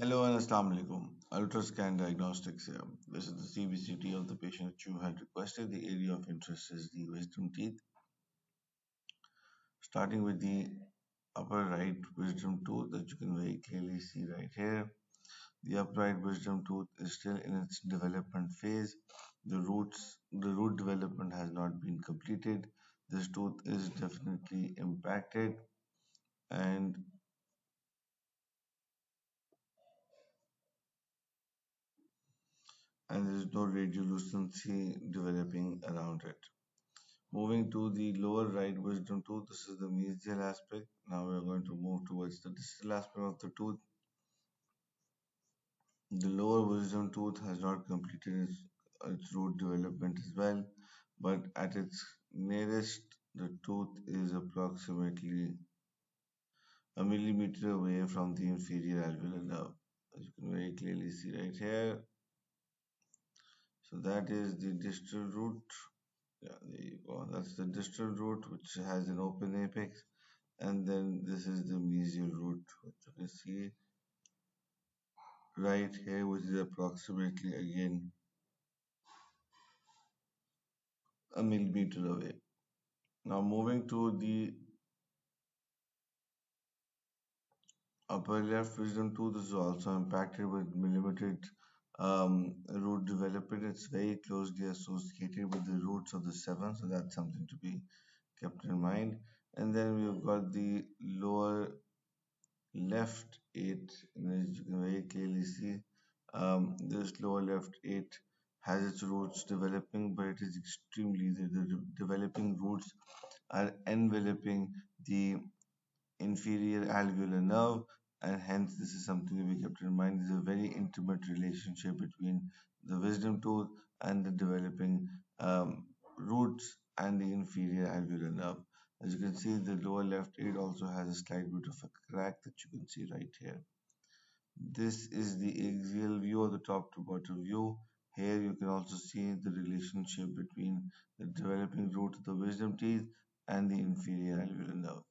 Hello and Assalamu alaikum. Ultrascan Diagnostics here. This is the CBCT of the patient that you had requested. The area of interest is the wisdom teeth. Starting with the upper right wisdom tooth that you can very clearly see right here. The upright wisdom tooth is still in its development phase. The root development has not been completed. This tooth is definitely impacted and there is no radiolucency developing around it. Moving to the lower right wisdom tooth, this is the mesial aspect. Now we are going to move towards the distal aspect of the tooth. The lower wisdom tooth has not completed its root development as well, but at its nearest, the tooth is approximately a millimeter away from the inferior alveolar nerve. As you can very clearly see right here. So that is the distal root. Yeah, there you go. That's the distal root, which has an open apex. And then this is the mesial root, which you can see right here, which is approximately again a millimeter away. Now moving to the upper left wisdom tooth, this is also impacted with millimetered root development. It's very closely associated with the roots of the seven, so that's something to be kept in mind. And then we've got the lower left eight, as you can very clearly see, this lower left eight has its roots developing, but it is extremely the developing roots are enveloping the inferior alveolar nerve, and hence this is something to be kept in mind. There's a very intimate relationship between the wisdom tooth and the developing roots and the inferior alveolar nerve. As you can see, the lower left ear also has a slight bit of a crack that you can see right here. This is the axial view or the top to bottom view. Here you can also see the relationship between the developing root of the wisdom teeth and the inferior alveolar nerve.